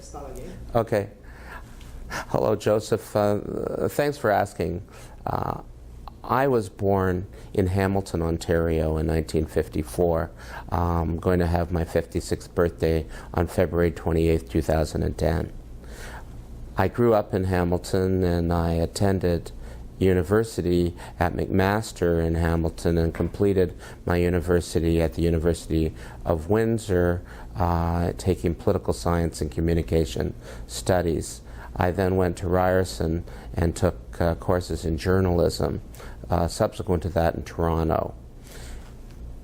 Let's start again. Okay. Hello, Joseph. Thanks for asking. I was born in Hamilton, Ontario in 1954. I'm going to have my 56th birthday on February 28th, 2010. I grew up in Hamilton and I attended university at McMaster in Hamilton and completed my university at the University of Windsor, taking political science and communication studies. I then went to Ryerson and took courses in journalism, subsequent to that in Toronto.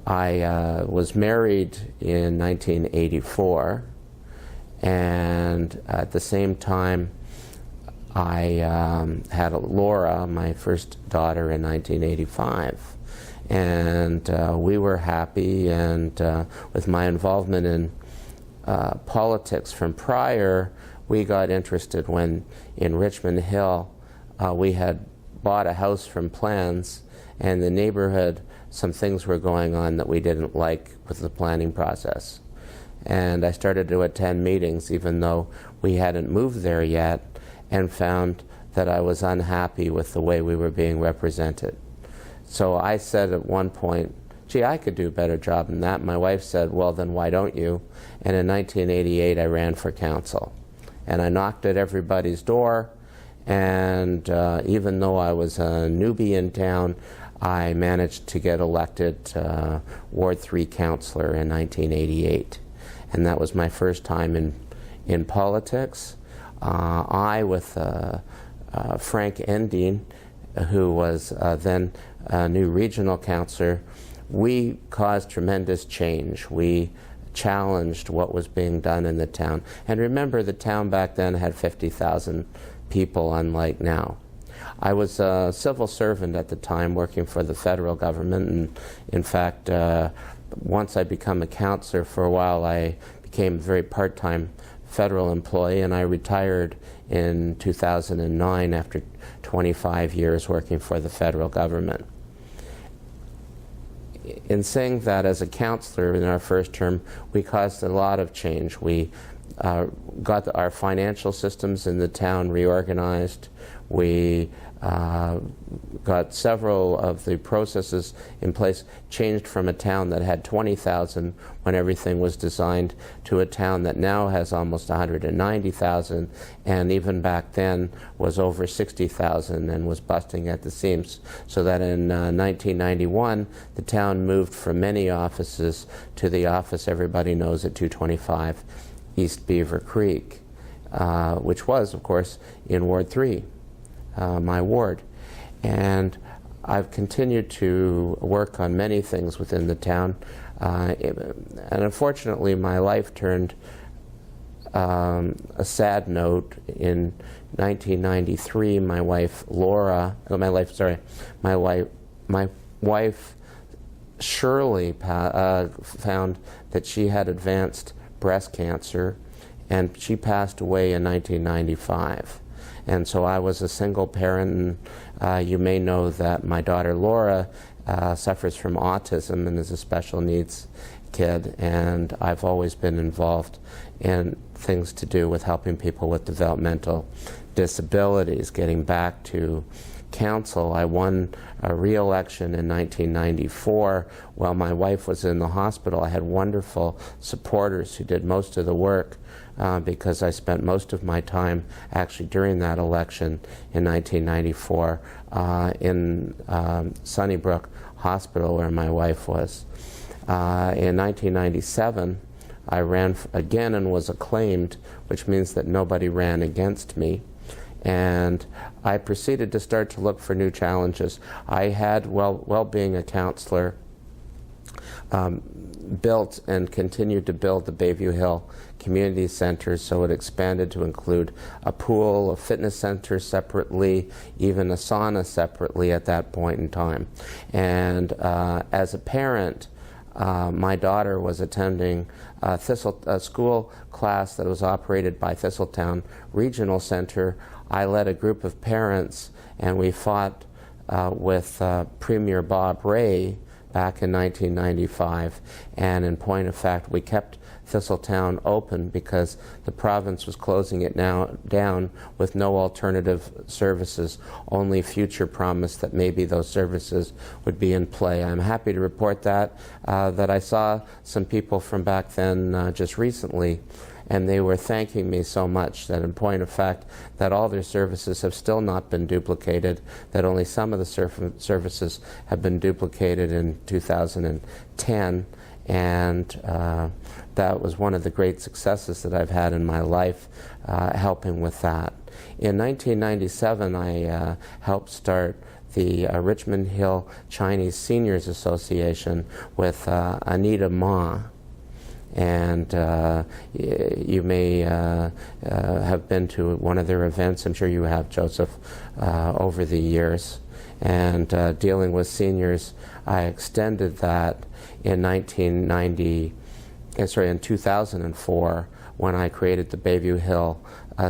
I was married in 1984, and at the same time I had Laura, my first daughter, in 1985. And we were happy, and with my involvement in politics from prior, we got interested when in Richmond Hill we had bought a house from plans, and the neighborhood, some things were going on that we didn't like with the planning process. And I started to attend meetings even though we hadn't moved there yet, and found that I was unhappy with the way we were being represented. So I said at one point, gee, I could do a better job than that. My wife said, well, then why don't you? And in 1988, I ran for council. And I knocked at everybody's door, and even though I was a newbie in town, I managed to get elected Ward 3 councillor in 1988. And that was my first time in politics. I, with Frank Endine, who was then a new regional councillor, we caused tremendous change. We challenged what was being done in the town. And remember, the town back then had 50,000 people, unlike now. I was a civil servant at the time, working for the federal government, and in fact, once I became a councillor, for a while I became a very part-time federal employee, and I retired in 2009 after 25 years working for the federal government. In saying that, as a councillor in our first term, we caused a lot of change. We got our financial systems in the town reorganized. We got several of the processes in place, changed from a town that had 20,000 when everything was designed to a town that now has almost 190,000, and even back then was over 60,000 and was busting at the seams. So that in 1991, the town moved from many offices to the office everybody knows at 225 East Beaver Creek, which was, of course, in Ward 3. My ward. And I've continued to work on many things within the town. And unfortunately, my life turned a sad note. In 1993, my wife Laura, my wife Shirley found that she had advanced breast cancer, and she passed away in 1995. And so I was a single parent, and you may know that my daughter Laura suffers from autism and is a special needs kid, and I've always been involved in things to do with helping people with developmental disabilities. Getting back to council, I won a re-election in 1994 while my wife was in the hospital. I had wonderful supporters who did most of the work, because I spent most of my time actually during that election in 1994 in Sunnybrook Hospital, where my wife was. In 1997, I ran again and was acclaimed, which means that nobody ran against me. And I proceeded to start to look for new challenges. I had, well being a councillor, built and continued to build the Bayview Hill Community Center, so it expanded to include a pool, a fitness center separately, even a sauna separately at that point in time. And as a parent, my daughter was attending a school class that was operated by Thistletown Regional Center. I led a group of parents, and we fought with Premier Bob Ray back in 1995, and in point of fact, we kept Thistletown open because the province was closing it down with no alternative services, only future promise that maybe those services would be in play. I'm happy to report that I saw some people from back then just recently, and they were thanking me so much that in point of fact that all their services have still not been duplicated, that only some of the services have been duplicated in 2010, and that was one of the great successes that I've had in my life, helping with that. In 1997, I helped start the Richmond Hill Chinese Seniors Association with Anita Ma. And you may have been to one of their events. I'm sure you have, Joseph, over the years. And dealing with seniors, I extended that in 2004 when I created the Bayview Hill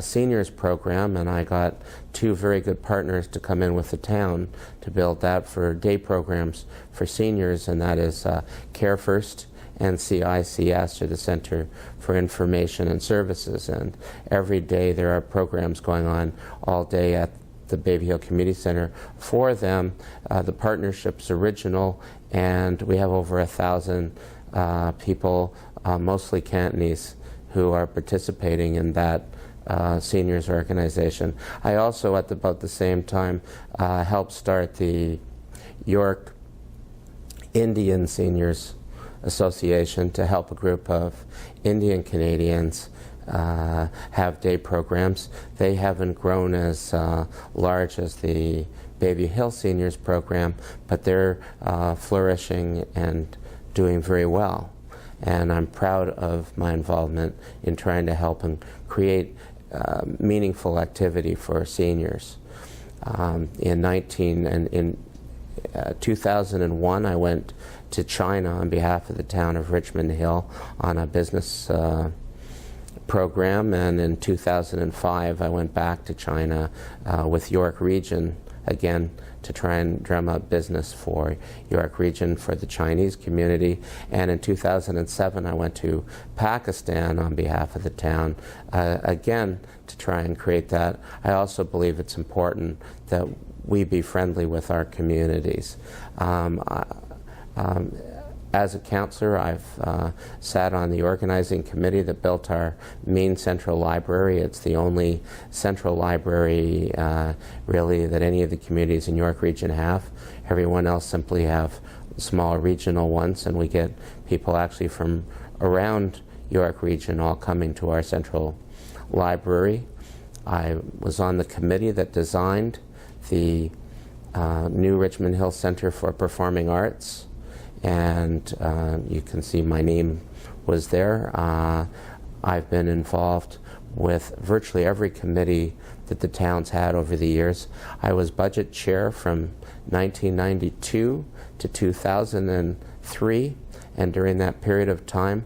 Seniors Program, and I got two very good partners to come in with the town to build that for day programs for seniors, and that is Care First and CICS, or the Center for Information and Services. And every day there are programs going on all day at the Bayview Hill Community Center for them. The partnership's original, and we have over 1,000 people, mostly Cantonese, who are participating in that seniors organization. I also, at about the same time, helped start the York Indian Seniors Association to help a group of Indian Canadians have day programs. They haven't grown as large as the Bayview Hill Seniors Program, but they're flourishing and doing very well. And I'm proud of my involvement in trying to help and create meaningful activity for seniors. In 2001, I went to China on behalf of the town of Richmond Hill on a business program, and in 2005 I went back to China with York Region again to try and drum up business for York Region for the Chinese community. And in 2007 I went to Pakistan on behalf of the town again to try and create that. I also believe it's important that we be friendly with our communities. As a councillor, I've sat on the organizing committee that built our main central library. It's the only central library really that any of the communities in York Region have. Everyone else simply have small regional ones, and we get people actually from around York Region all coming to our central library. I was on the committee that designed the new Richmond Hill Center for Performing Arts, and you can see my name was there. I've been involved with virtually every committee that the town's had over the years. I was budget chair from 1992 to 2003, and during that period of time,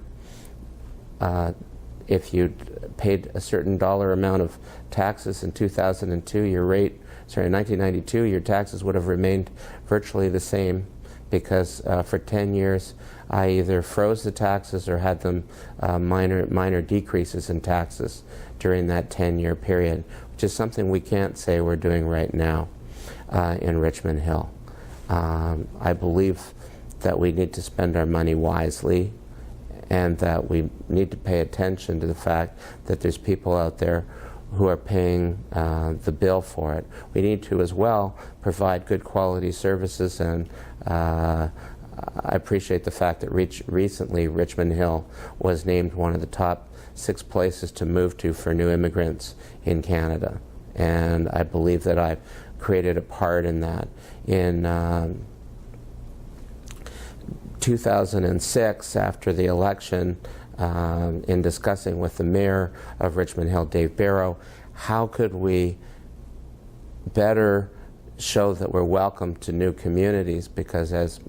if you'd paid a certain dollar amount of taxes in 2002, in 1992, your taxes would have remained virtually the same, because for 10 years I either froze the taxes or had them minor decreases in taxes during that 10-year period, which is something we can't say we're doing right now in Richmond Hill. I believe that we need to spend our money wisely, and that we need to pay attention to the fact that there's people out there who are paying the bill for it. We need to as well provide good quality services, and I appreciate the fact that recently Richmond Hill was named one of the top 6 places to move to for new immigrants in Canada, and I believe that I've created a part in that. In 2006, after the election, in discussing with the mayor of Richmond Hill, Dave Barrow, how could we better show that we're welcome to new communities, because as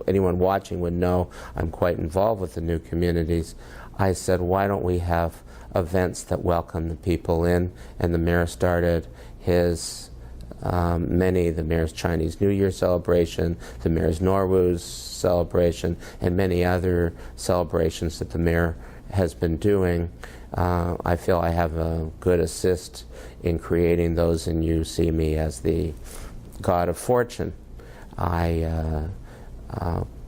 anyone watching would know, I'm quite involved with the new communities. I said, why don't we have events that welcome the people in? And the mayor started his the mayor's Chinese New Year celebration, the mayor's Norwoo's celebration, and many other celebrations that the mayor has been doing. I feel I have a good assist in creating those, and you see me as the god of fortune. I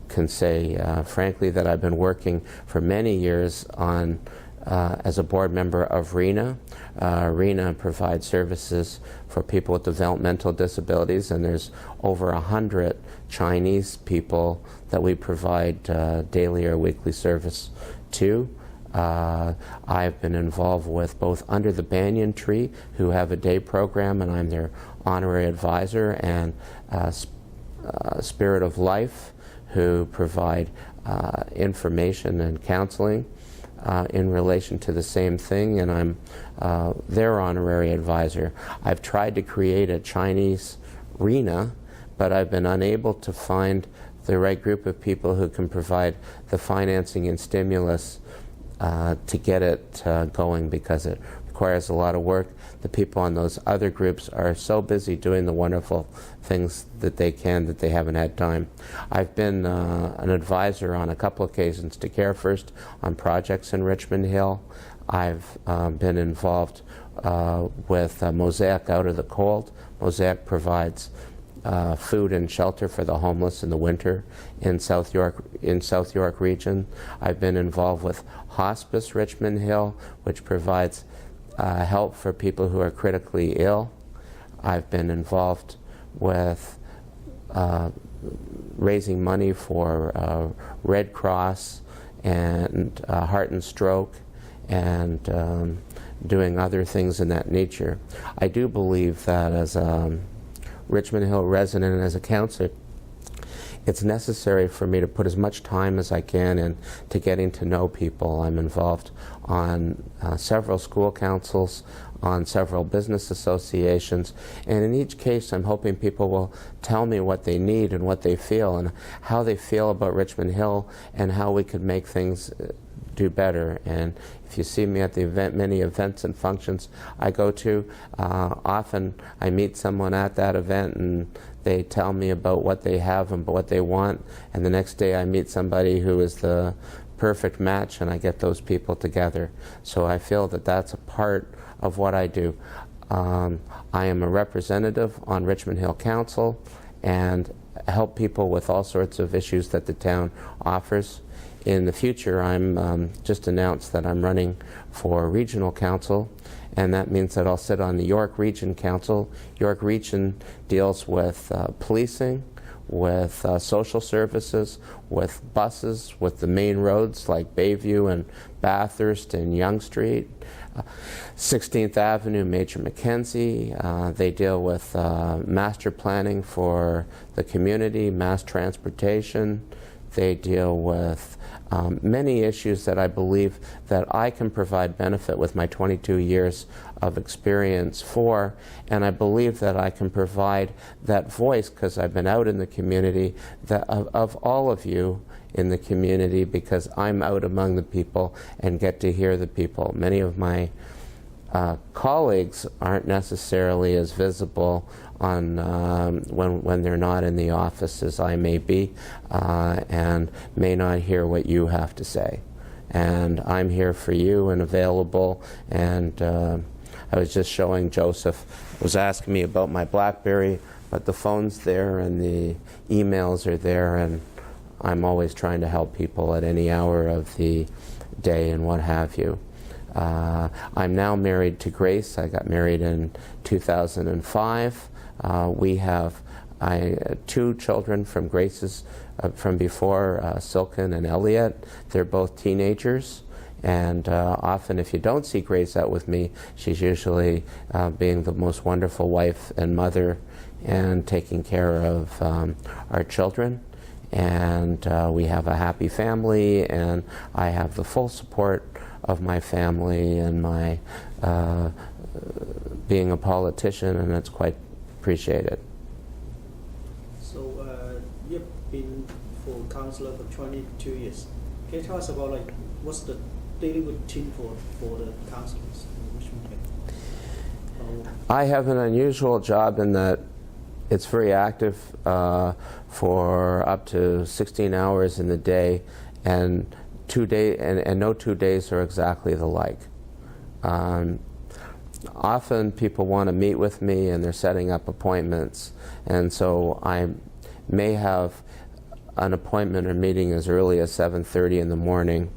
can say frankly that I've been working for many years on as a board member of RENA. RENA provides services for people with developmental disabilities, and there's over 100 Chinese people that we provide daily or weekly service to. I've been involved with both Under the Banyan Tree, who have a day program, and I'm their honorary advisor, and Spirit of Life, who provide information and counseling in relation to the same thing, and I'm their honorary advisor. I've tried to create a Chinese RENA, but I've been unable to find the right group of people who can provide the financing and stimulus to get it going, because it requires a lot of work. The people on those other groups are so busy doing the wonderful things that they can that they haven't had time. I've been an advisor on a couple occasions to Care First on projects in Richmond Hill. I've been involved with Mosaic Out of the Cold. Mosaic provides food and shelter for the homeless in the winter in South York region. I've been involved with Hospice Richmond Hill, which provides help for people who are critically ill. I've been involved with raising money for Red Cross and Heart and Stroke, and doing other things in that nature. I do believe that as a Richmond Hill resident and as a councillor, it's necessary for me to put as much time as I can into getting to know people. I'm involved on several school councils, on several business associations, and in each case I'm hoping people will tell me what they need and what they feel and how they feel about Richmond Hill and how we could make things do better. And if you see me at the event, many events and functions I go to, often I meet someone at that event and they tell me about what they have and what they want, and the next day I meet somebody who is the perfect match, and I get those people together. So I feel that that's a part of what I do. I am a representative on Richmond Hill Council and help people with all sorts of issues that the town offers. In the future, I'm just announced that I'm running for regional council, and that means that I'll sit on the York Region Council. York Region deals with policing, with social services, with buses, with the main roads like Bayview and Bathurst and Yonge Street, 16th Avenue, Major Mackenzie. They deal with master planning for the community, mass transportation. They deal with many issues that I believe that I can provide benefit with my 22 years of experience for, and I believe that I can provide that voice because I've been out in the community, that of all of you in the community, because I'm out among the people and get to hear the people. Many of my colleagues aren't necessarily as visible on when they're not in the office as I may be, and may not hear what you have to say. And I'm here for you and available. And I was just showing Joseph, was asking me about my BlackBerry, but the phone's there and the emails are there, and I'm always trying to help people at any hour of the day and what have you. I'm now married to Grace. I got married in 2005. We have two children from Grace's from before, Silken and Elliot. They're both teenagers, and often if you don't see Grace out with me, she's usually being the most wonderful wife and mother and taking care of our children. And we have a happy family, and I have the full support of my family and my being a politician, and it's quite appreciated. So you've been for councillor for 22 years. Can you tell us about what's the daily routine for the councillors in Richmond? I have an unusual job in that it's very active for up to 16 hours in the day, and no 2 days are exactly the like. Often people want to meet with me and they're setting up appointments, and so I may have an appointment or meeting as early as 7:30 in the morning,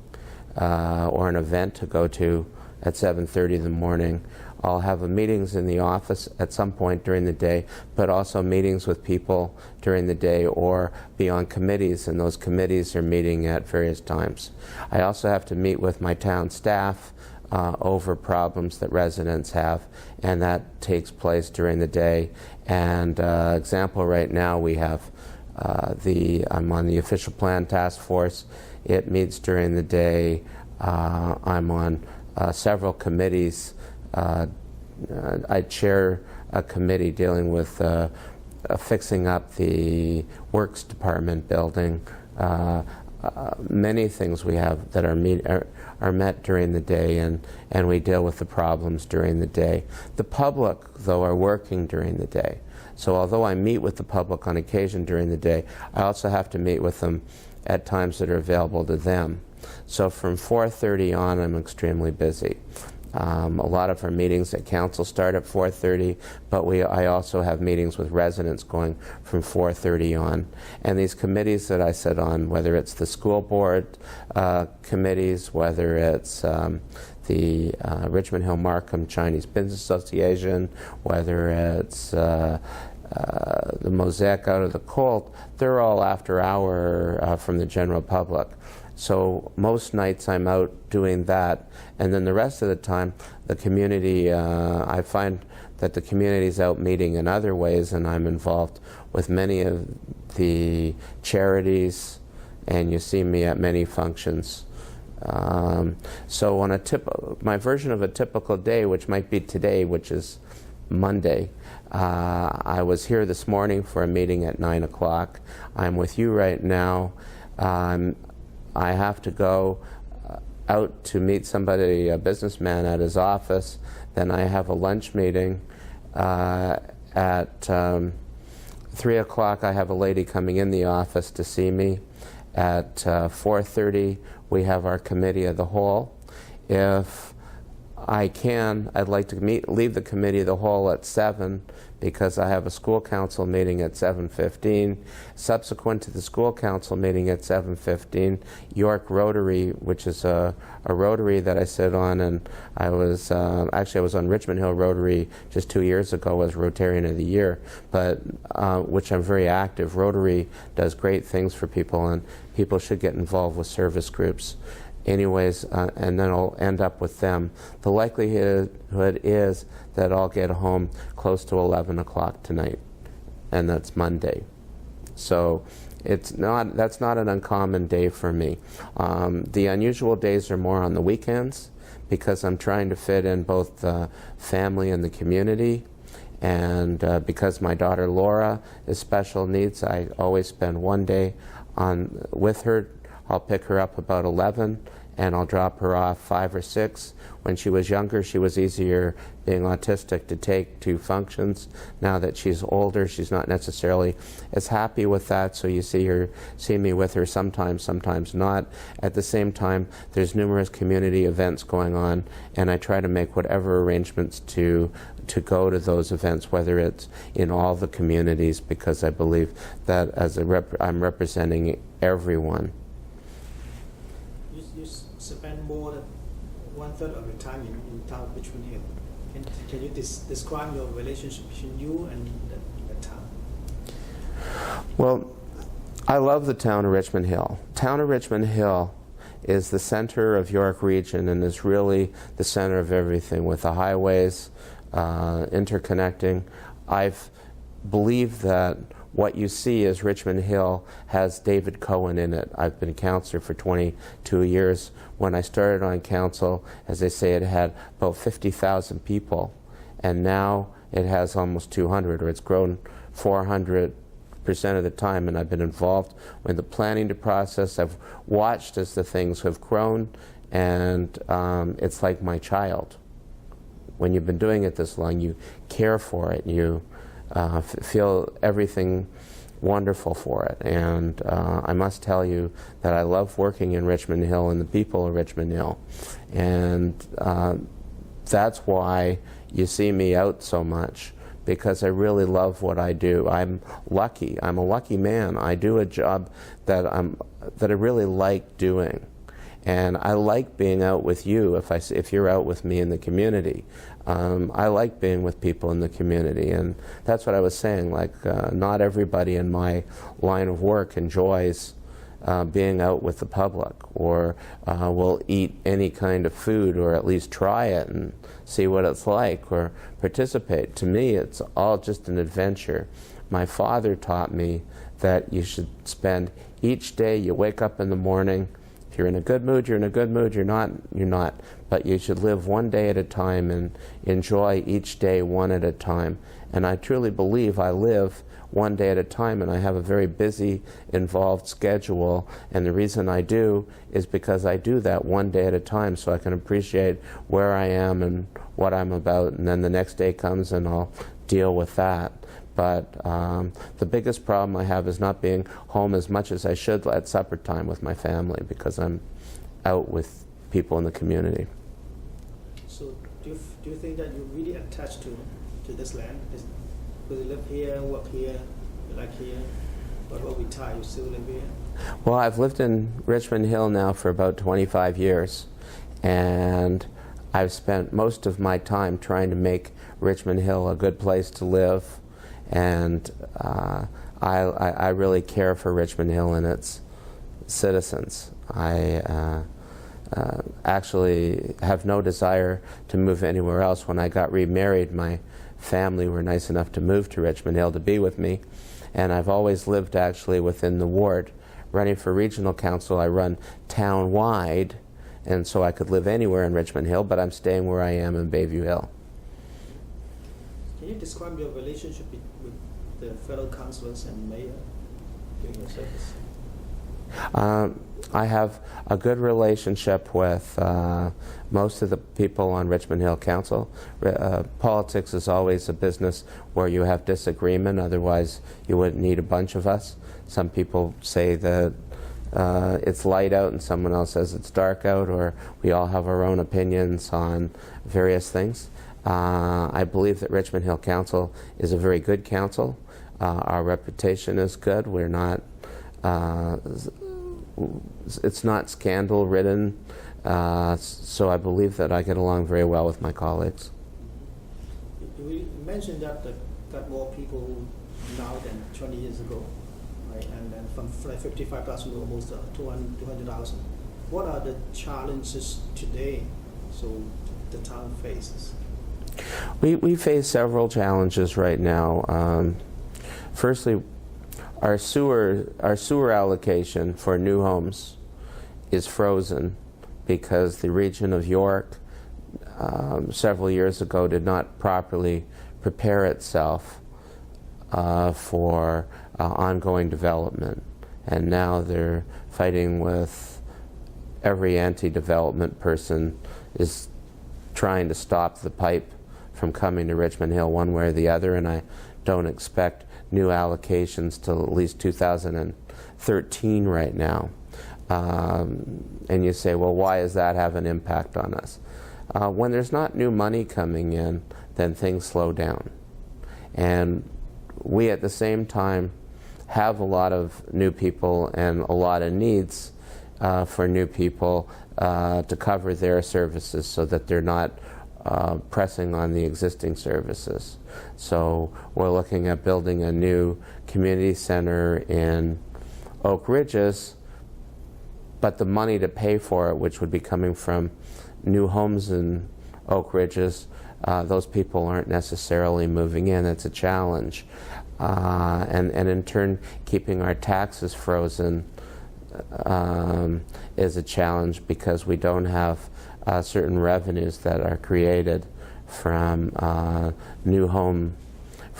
or an event to go to at 7:30 in the morning. I'll have meetings in the office at some point during the day, but also meetings with people during the day or be on committees, and those committees are meeting at various times. I also have to meet with my town staff over problems that residents have, and that takes place during the day. And example, right now we have I'm on the official plan task force. It meets during the day. I'm on several committees. I chair a committee dealing with fixing up the Works Department building. Many things we have that are met during the day, and we deal with the problems during the day. The public, though, are working during the day. So although I meet with the public on occasion during the day, I also have to meet with them at times that are available to them. So from 4:30 on, I'm extremely busy. A lot of our meetings at council start at 4:30, but I also have meetings with residents going from 4:30 on. And these committees that I sit on, whether it's the school board committees, whether it's the Richmond Hill Markham Chinese Business Association, whether it's the Mosaic out of the Colt, they're all after hour from the general public. So most nights I'm out doing that, and then the rest of the time the community, I find that the community's out meeting in other ways, and I'm involved with many of the charities, and you see me at many functions. So on my version of a typical day, which might be today, which is Monday, I was here this morning for a meeting at 9 o'clock. I'm with you right now. I have to go out to meet somebody, a businessman, at his office. Then I have a lunch meeting. At 3 o'clock, I have a lady coming in the office to see me. At 4:30, we have our committee of the whole. If I can, I'd like to leave the committee of the whole at 7, because I have a school council meeting at 7:15. Subsequent to the school council meeting at 7:15, York Rotary, which is a Rotary that I sit on, and I was actually I was on Richmond Hill Rotary just 2 years ago as Rotarian of the Year, but which I'm very active. Rotary does great things for people, and people should get involved with service groups. Anyways, and then I'll end up with them. The likelihood is that I'll get home close to 11 o'clock tonight, and that's Monday. So that's not an uncommon day for me. The unusual days are more on the weekends, because I'm trying to fit in both the family and the community. And because my daughter Laura is special needs, I always spend one day with her. I'll pick her up about 11, and I'll drop her off 5 or 6. When she was younger, she was easier, being autistic, to take to functions. Now that she's older, she's not necessarily as happy with that, so you see me with her sometimes, sometimes not. At the same time, there's numerous community events going on, and I try to make whatever arrangements to go to those events, whether it's in all the communities, because I believe that I'm representing everyone. You spend more than 1/3 of your time in town of Richmond Hill. Can you describe your relationship between you and the town? Well, I love the town of Richmond Hill. Town of Richmond Hill is the center of York Region, and is really the center of everything, with the highways interconnecting. I've believed that what you see is Richmond Hill has David Cohen in it. I've been councillor for 22 years. When I started on council, as they say, it had about 50,000 people, and now it has almost 200, or it's grown 400% of the time, and I've been involved in the planning process. I've watched as the things have grown, and it's like my child. when you've been doing it this long, you care for it. You feel everything wonderful for it. And I must tell you that I love working in Richmond Hill and the people of Richmond Hill. And that's why you see me out so much, because I really love what I do. I'm lucky. I'm a lucky man. I do a job that I really like doing. And I like being out with you if you're out with me in the community. I like being with people in the community, and that's what I was saying, like not everybody in my line of work enjoys being out with the public, or will eat any kind of food, or at least try it and see what it's like, or participate. To me, it's all just an adventure. My father taught me that you should spend each day, you wake up in the morning, if you're in a good mood, you're in a good mood, you're not, you're not. But you should live one day at a time and enjoy each day one at a time. And I truly believe I live one day at a time, and I have a very busy, involved schedule. And the reason I do is because I do that one day at a time, so I can appreciate where I am and what I'm about. And then the next day comes and I'll deal with that. But the biggest problem I have is not being home as much as I should at supper time with my family, because I'm out with people in the community. So do you think that you're really attached to this land? Because you live here, work here, you like here, but what we tie, you still live here? Well, I've lived in Richmond Hill now for about 25 years, and I've spent most of my time trying to make Richmond Hill a good place to live. And I really care for Richmond Hill and its citizens. I actually have no desire to move anywhere else. When I got remarried, my family were nice enough to move to Richmond Hill to be with me. And I've always lived actually within the ward. Running for regional council, I run town-wide, and so I could live anywhere in Richmond Hill, but I'm staying where I am in Bayview Hill. Can you describe your relationship with the fellow councillors and mayor during your service? I have a good relationship with most of the people on Richmond Hill Council. Politics is always a business where you have disagreement, otherwise you wouldn't need a bunch of us. Some people say that it's light out and someone else says it's dark out, or we all have our own opinions on various things. I believe that Richmond Hill Council is a very good council. Our reputation is good. We're not, it's not scandal-ridden, so I believe that I get along very well with my colleagues. You mentioned that got more people now than 20 years ago, right? And then from 55,000 to almost 200,000. What are the challenges today so the town faces? We face several challenges right now. Firstly, our sewer allocation for new homes is frozen because the region of York several years ago did not properly prepare itself for ongoing development, and now they're fighting with every anti-development person is trying to stop the pipe from coming to Richmond Hill one way or the other, and I don't expect new allocations till at least 2013 right now. And you say, well, why does that have an impact on us? When there's not new money coming in, then things slow down. And we at the same time have a lot of new people and a lot of needs for new people to cover their services so that they're not pressing on the existing services. So we're looking at building a new community center in Oak Ridges, but the money to pay for it, which would be coming from new homes in Oak Ridges, those people aren't necessarily moving in. It's a challenge. And in turn, keeping our taxes frozen is a challenge because we don't have certain revenues that are created from new homes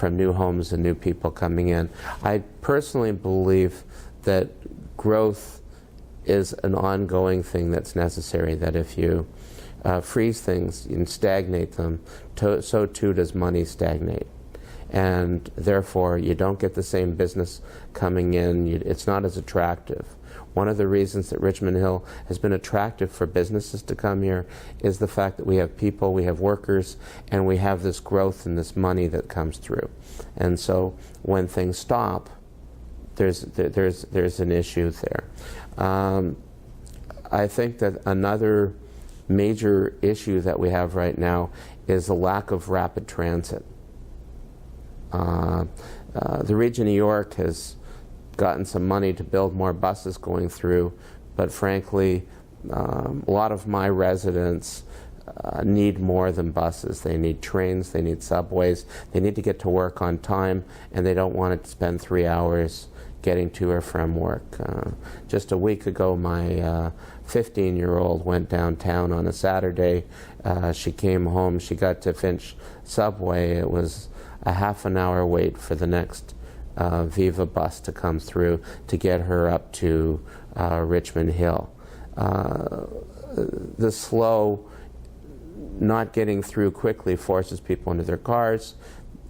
and new people coming in. I personally believe that growth is an ongoing thing that's necessary, that if you freeze things and stagnate them, so too does money stagnate. And therefore, you don't get the same business coming in. It's not as attractive. One of the reasons that Richmond Hill has been attractive for businesses to come here is the fact that we have people, we have workers, and we have this growth and this money that comes through. And so when things stop, there's an issue there. I think that another major issue that we have right now is the lack of rapid transit. The region of York has gotten some money to build more buses going through, but frankly, a lot of my residents need more than buses. They need trains, they need subways, they need to get to work on time, and they don't want to spend 3 hours getting to or from work. Just a week ago, my 15-year-old went downtown on a Saturday. She came home, she got to Finch Subway. It was a half an hour wait for the next Viva bus to come through to get her up to Richmond Hill. The slow not getting through quickly forces people into their cars,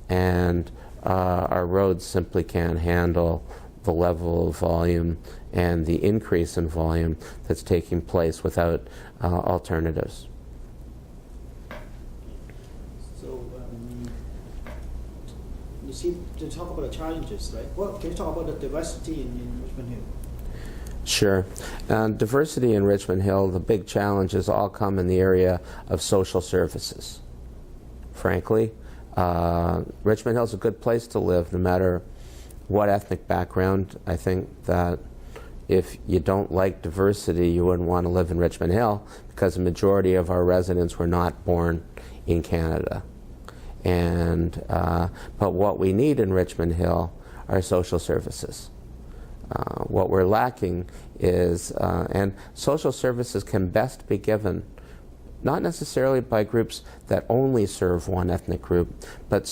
and our roads simply can't handle the level of volume and the increase in volume that's taking place without alternatives. So you see, to talk about the challenges, right? What can you talk about the diversity in Richmond Hill? Sure. Diversity in Richmond Hill, the big challenges all come in the area of social services. Frankly, Richmond Hill is a good place to live no matter what ethnic background. I think that if you don't like diversity, you wouldn't want to live in Richmond Hill, because the majority of our residents were not born in Canada. And but what we need in Richmond Hill are social services. What we're lacking is, and social services can best be given not necessarily by groups that only serve one ethnic group, but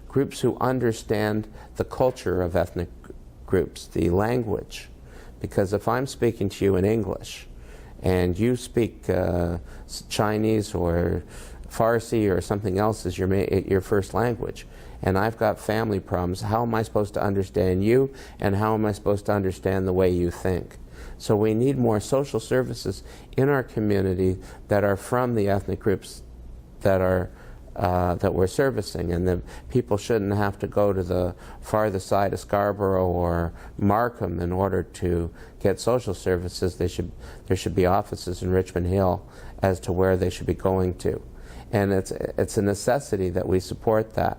groups who understand the culture of ethnic groups, the language. Because if I'm speaking to you in English, and you speak Chinese or Farsi or something else as your first language, and I've got family problems, how am I supposed to understand you, and how am I supposed to understand the way you think? So we need more social services in our community that are from the ethnic groups that we're servicing, and the people shouldn't have to go to the farther side of Scarborough or Markham in order to get social services. There should be offices in Richmond Hill as to where they should be going to. And it's a necessity that we support that.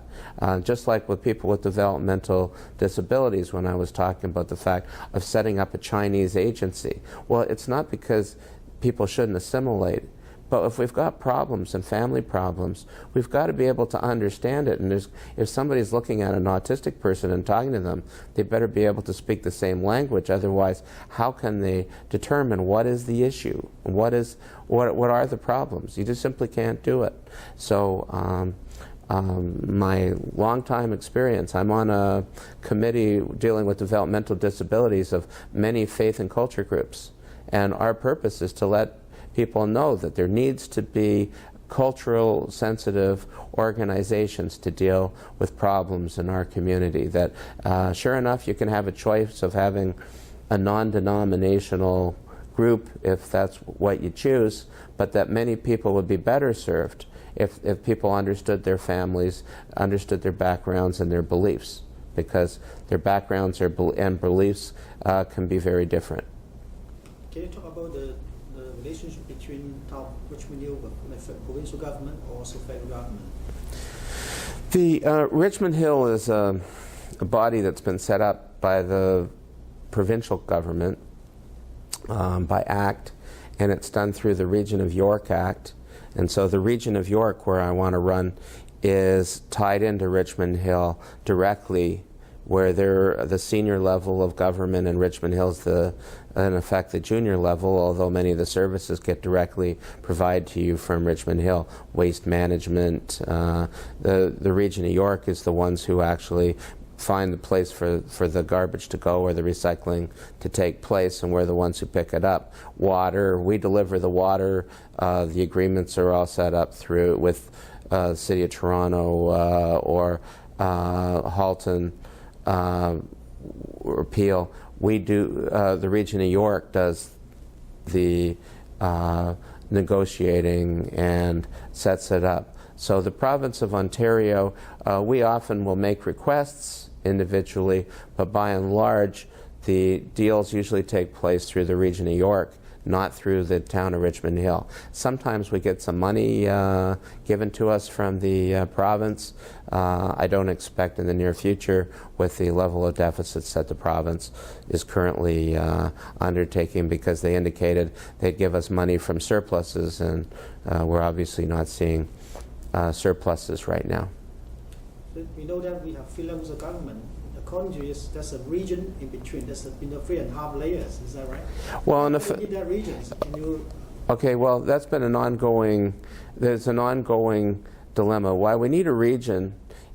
Just like with people with developmental disabilities, when I was talking about the fact of setting up a Chinese agency. Well, it's not because people shouldn't assimilate, but if we've got problems and family problems, we've got to be able to understand it. And if somebody's looking at an autistic person and talking to them, they better be able to speak the same language. Otherwise, how can they determine what is the issue? What are the problems? You just simply can't do it. So my long-time experience, I'm on a committee dealing with developmental disabilities of many faith and culture groups. And our purpose is to let people know that there needs to be cultural sensitive organizations to deal with problems in our community. That sure enough, you can have a choice of having a non-denominational group if that's what you choose, but that many people would be better served if people understood their families, understood their backgrounds and their beliefs, because their backgrounds and beliefs can be very different. Can you talk about the relationship between Richmond Hill with the provincial government or also federal government? The Richmond Hill is a body that's been set up by the provincial government by Act, and it's done through the Region of York Act. And so the Region of York, where I want to run, is tied into Richmond Hill directly, where they're the senior level of government, and Richmond Hill's in effect the junior level, although many of the services get directly provided to you from Richmond Hill. Waste management, the Region of York is the ones who actually find the place for the garbage to go or the recycling to take place, and we're the ones who pick it up. Water, we deliver the water. The agreements are all set up through with the City of Toronto or Halton or Peel. We do, the Region of York does the negotiating and sets it up. So the province of Ontario, we often will make requests individually, but by and large, the deals usually take place through the Region of York, not through the town of Richmond Hill. Sometimes we get some money given to us from the province. I don't expect in the near future, with the level of deficits that the province is currently undertaking, because they indicated they'd give us money from surpluses, and we're obviously not seeing surpluses right now. We know that we have three levels of government. According to this, there's a region in between. There's 3.5 layers. Is that right? Well, you need that regions. Can you? Okay. Well, that's been an ongoing. There's an ongoing dilemma. Why we need a region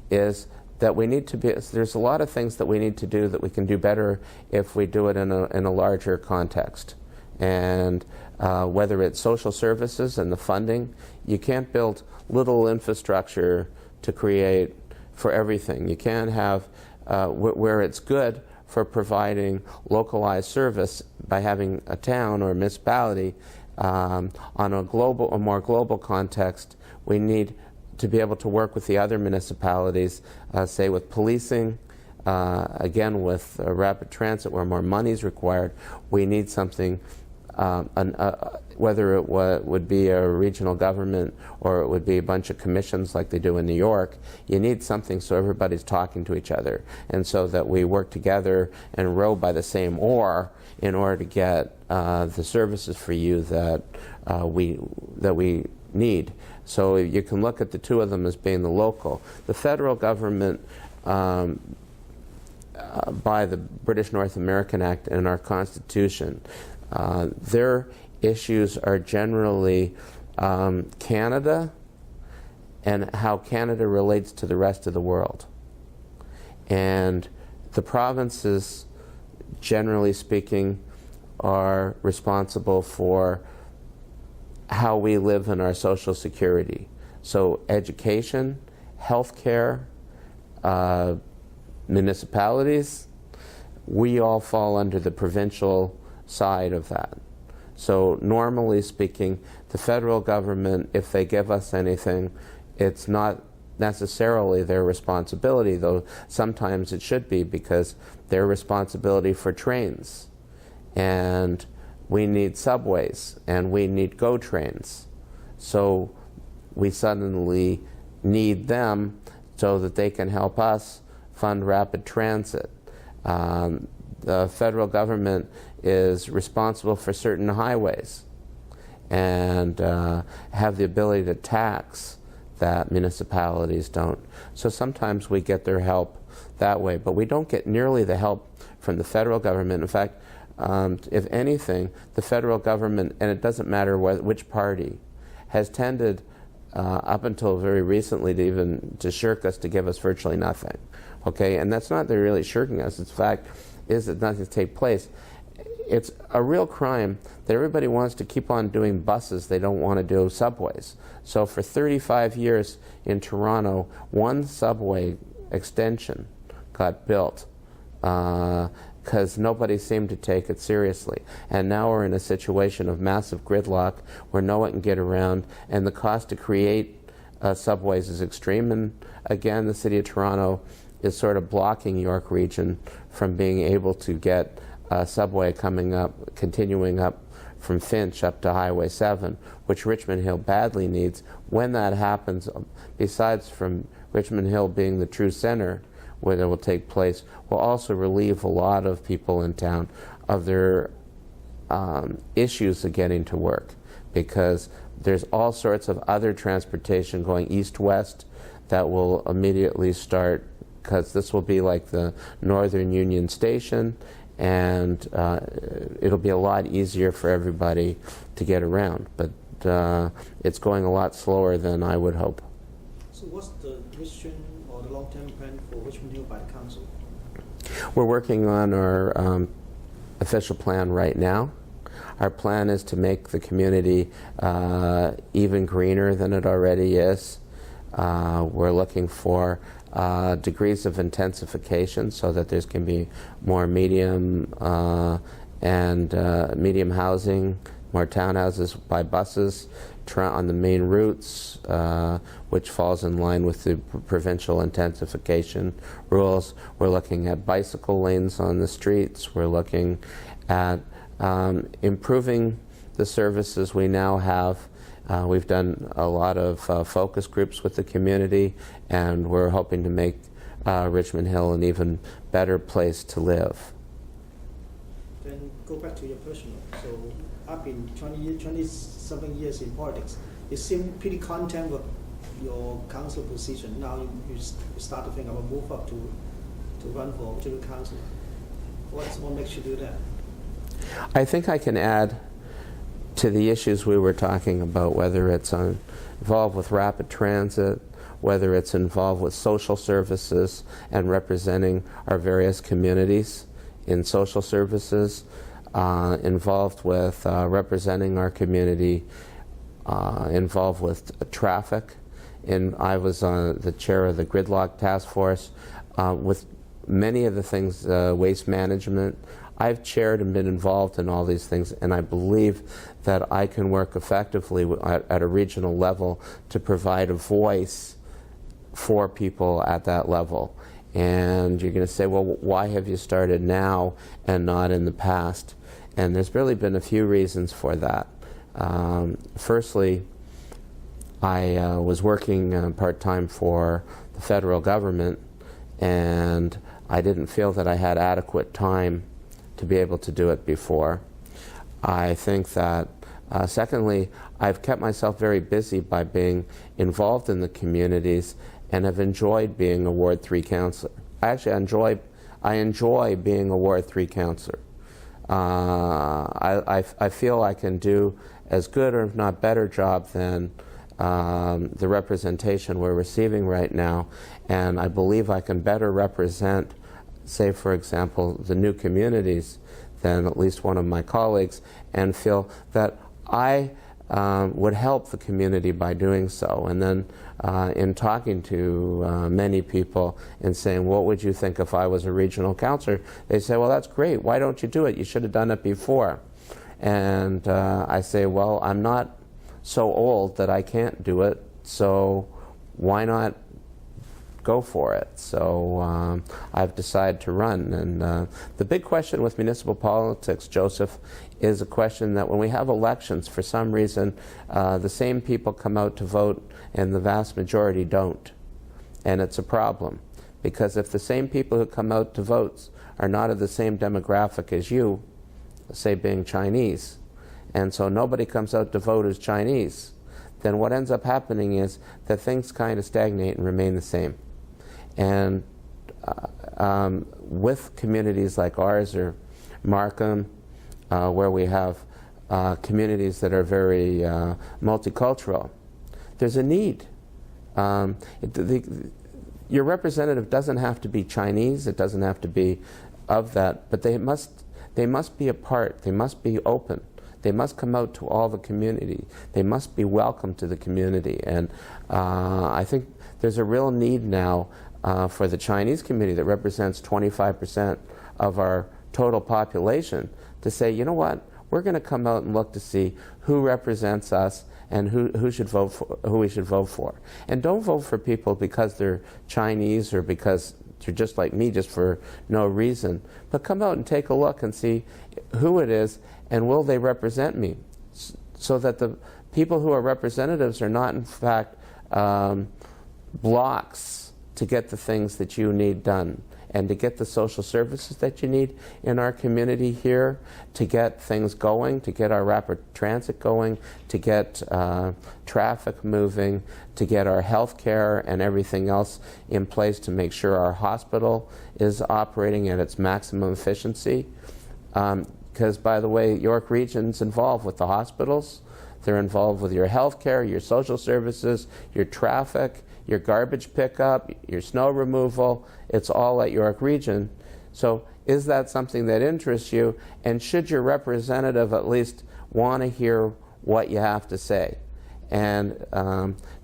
is that we need to be. There's a lot of things that we need to do that we can do better if we do it in a larger context. And whether it's social services and the funding, you can't build little infrastructure to create for everything. You can't have where it's good for providing localized service by having a town or a municipality on a more global context. We need to be able to work with the other municipalities, say with policing, again with rapid transit where more money is required. We need something. Whether it would be a regional government or it would be a bunch of commissions like they do in New York, you need something so everybody's talking to each other, and so that we work together and row by the same oar in order to get the services for you that we need. So you can look at the two of them as being the local. The federal government, by the British North American Act and our Constitution, their issues are generally Canada and how Canada relates to the rest of the world. And the provinces, generally speaking, are responsible for how we live in our social security. So education, healthcare, municipalities, we all fall under the provincial side of that. So normally speaking, the federal government, if they give us anything, it's not necessarily their responsibility, though sometimes it should be, because their responsibility for trains, and we need subways, and we need GO trains. So we suddenly need them so that they can help us fund rapid transit. The federal government is responsible for certain highways and have the ability to tax that municipalities don't. So sometimes we get their help that way, but we don't get nearly the help from the federal government. In fact, if anything, the federal government, and it doesn't matter which party, has tended up until very recently to shirk us, to give us virtually nothing. Okay, and that's not they're really shirking us. It's fact is that nothing's take place. It's a real crime that everybody wants to keep on doing buses. They don't want to do subways. So for 35 years in Toronto, one subway extension got built because nobody seemed to take it seriously. And now we're in a situation of massive gridlock where no one can get around, and the cost to create subways is extreme. And again, the City of Toronto is sort of blocking York Region from being able to get a subway continuing up from Finch up to Highway 7, which Richmond Hill badly needs. When that happens, besides from Richmond Hill being the true center where it will take place, will also relieve a lot of people in town of their issues of getting to work, because there's all sorts of other transportation going east-west that will immediately start, because this will be like the Northern Union Station, and it'll be a lot easier for everybody to get around. But it's going a lot slower than I would hope. So what's the vision or or the long-term plan for Richmond Hill by the council? We're working on our official plan right now. Our plan is to make the community even greener than it already is. We're looking for degrees of intensification so that there can be more medium medium housing, more townhouses by buses on the main routes, which falls in line with the provincial intensification rules. We're looking at bicycle lanes on the streets. We're looking at improving the services we now have. We've done a lot of focus groups with the community, and we're hoping to make Richmond Hill an even better place to live. Then go back to your personal. So I've been 20-something years in politics. You seem pretty content with your council position. Now you start to think about move up to run for general council. What makes you do that? I think I can add to the issues we were talking about, whether it's involved with rapid transit, whether it's involved with social services and representing our various communities in social services, involved with representing our community, involved with traffic. I was the chair of the gridlock task force with many of the things, waste management. I've chaired and been involved in all these things, and I believe that I can work effectively at a regional level to provide a voice for people at that level. And you're going to say, well, why have you started now and not in the past? And there's really been a few reasons for that. Firstly, I was working part-time for the federal government, and I didn't feel that I had adequate time to be able to do it before. I think that, secondly, I've kept myself very busy by being involved in the communities and have enjoyed being a Ward 3 councillor. I enjoy being a Ward 3 councillor. I feel I can do as good or if not better job than the representation we're receiving right now, and I believe I can better represent, say for example, the new communities than at least one of my colleagues, and feel that I would help the community by doing so. And then in talking to many people and saying, what would you think if I was a regional councillor? They say, well, that's great. Why don't you do it? You should have done it before. And I say, well, I'm not so old that I can't do it, so why not go for it? So I've decided to run. And the big question with municipal politics, Joseph, is a question that when we have elections, for some reason, the same people come out to vote and the vast majority don't. And it's a problem, because if the same people who come out to vote are not of the same demographic as you, say being Chinese, and so nobody comes out to vote as Chinese, then what ends up happening is that things kind of stagnate and remain the same. And with communities like ours or Markham, where we have communities that are very multicultural, there's a need. Your representative doesn't have to be Chinese, it doesn't have to be of that, but they must be a part, they must be open. They must come out to all the community. They must be welcome to the community. And I think there's a real need now for the Chinese community that represents 25% of our total population to say, you know what, we're going to come out and look to see who represents us and who we should vote for. And don't vote for people because they're Chinese or because they're just like me, just for no reason. But come out and take a look and see who it is and will they represent me, so that the people who are representatives are not in fact blocks to get the things that you need done and to get the social services that you need in our community here, to get things going, to get our rapid transit going, to get traffic moving, to get our health care and everything else in place to make sure our hospital is operating at its maximum efficiency. Because, by the way, York Region's involved with the hospitals, They're involved with your healthcare, your social services, your traffic, your garbage pickup, your snow removal. It's all at York Region. So is that something that interests you? And should your representative at least want to hear what you have to say? And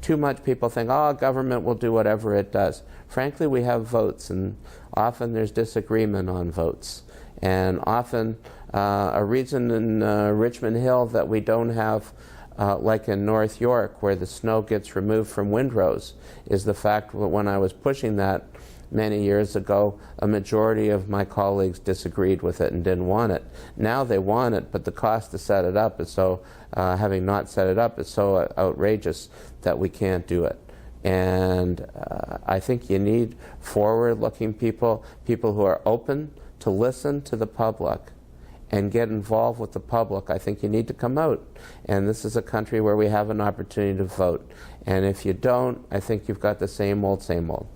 too much people think, oh, government will do whatever it does. Frankly, we have votes, and often there's disagreement on votes. And often a reason in Richmond Hill that we don't have, like in North York, where the snow gets removed from windrows, is the fact that when I was pushing that many years ago, a majority of my colleagues disagreed with it and didn't want it. Now they want it, but the cost to set it up is so, having not set it up, is so outrageous that we can't do it. And I think you need forward-looking people, people who are open to listen to the public and get involved with the public. I think you need to come out. And this is a country where we have an opportunity to vote. And if you don't, I think you've got the same old, same old.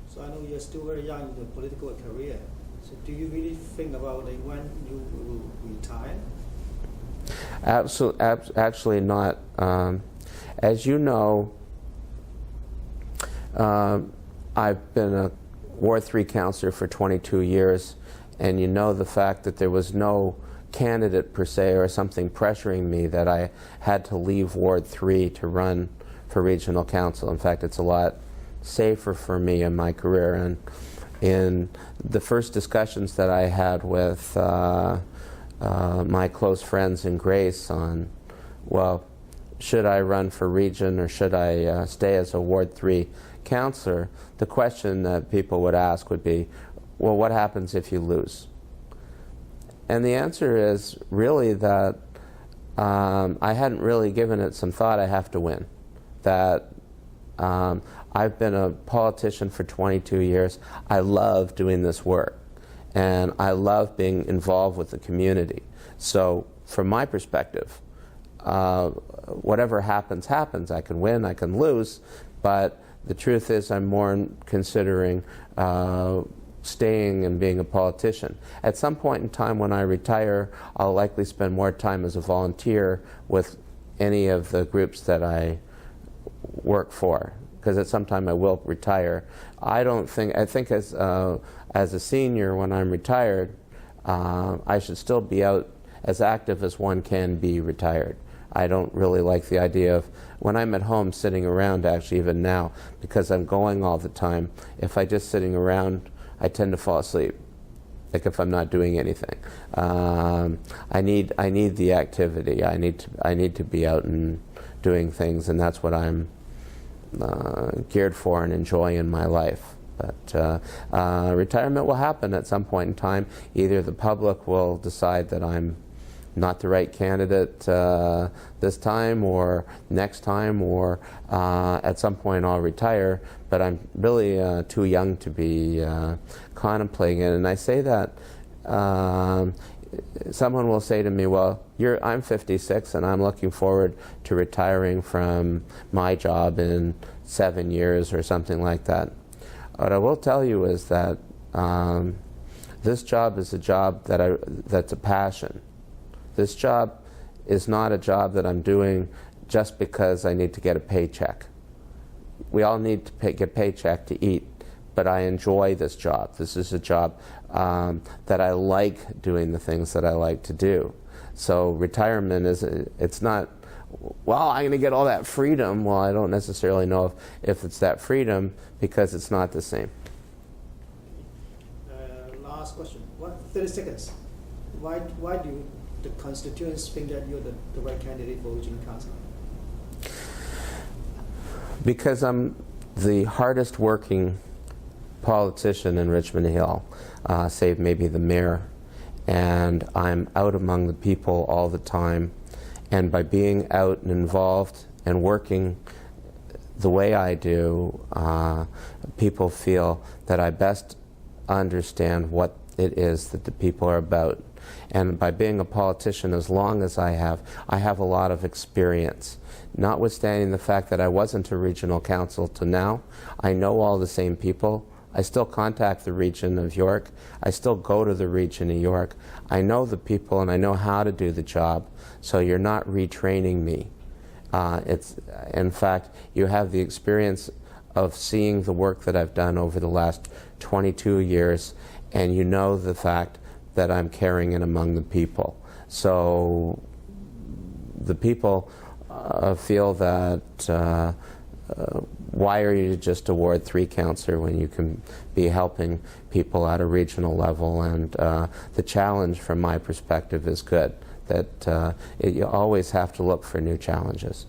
So I know you're still very young in your political career. So do you really think about when you will retire? Actually not. As you know, I've been a Ward 3 councillor for 22 years, and you know the fact that there was no candidate per se or something pressuring me that I had to leave Ward 3 to run for regional council. In fact, it's a lot safer for me in my career. And in the first discussions that I had with my close friends in Grace on, well, should I run for region or should I stay as a Ward 3 councillor, the question that people would ask would be, well, what happens if you lose? And the answer is really that I hadn't really given it some thought. I have to win. That I've been a politician for 22 years. I love doing this work, and I love being involved with the community. So from my perspective, whatever happens, happens. I can win, I can lose, but the truth is I'm more considering staying and being a politician. At some point in time when I retire, I'll likely spend more time as a volunteer with any of the groups that I work for, because at some time I will retire. I think as a senior, when I'm retired, I should still be out as active as one can be retired. I don't really like the idea of, when I'm at home sitting around, actually even now, because I'm going all the time, if I'm just sitting around, I tend to fall asleep, like if I'm not doing anything. I need the activity. I need to be out and doing things, and that's what I'm geared for and enjoy in my life. But retirement will happen at some point in time. Either the public will decide that I'm not the right candidate this time or next time, or at some point I'll retire, but I'm really too young to be contemplating it. And I say that someone will say to me, well, I'm 56 and I'm looking forward to retiring from my job in 7 years or something like that. What I will tell you is that this job is a job that's a passion. This job is not a job that I'm doing just because I need to get a paycheck. We all need to get a paycheck to eat, but I enjoy this job. This is a job that I like doing the things that I like to do. So retirement it's not, well, I'm going to get all that freedom. Well, I don't necessarily know if it's that freedom, because it's not the same. Last question. 30 seconds. Why do the constituents think that you're the right candidate for regional council? Because I'm the hardest working politician in Richmond Hill, save maybe the mayor, and I'm out among the people all the time, and by being out and involved and working the way I do, people feel that I best understand what it is that the people are about. And by being a politician as long as I have a lot of experience. Notwithstanding the fact that I wasn't a regional council to now, I know all the same people I still contact the region of York. I still go to the region of York. I know the people and I know how to do the job, so you're not retraining me. In fact, you have the experience of seeing the work that I've done over the last 22 years, and you know the fact that I'm caring and among the people. So the people feel that why are you just award 3 councillor when you can be helping people at a regional level? And the challenge from my perspective is good, that you always have to look for new challenges.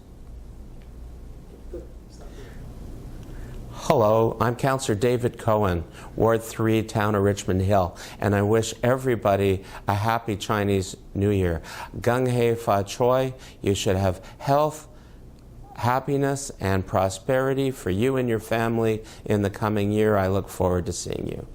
Hello, I'm Councillor David Cohen, Ward 3, Town of Richmond Hill, and I wish everybody a happy Chinese New Year. Gung Hei Fa Choi, you should have health, happiness, and prosperity for you and your family in the coming year. I look forward to seeing you.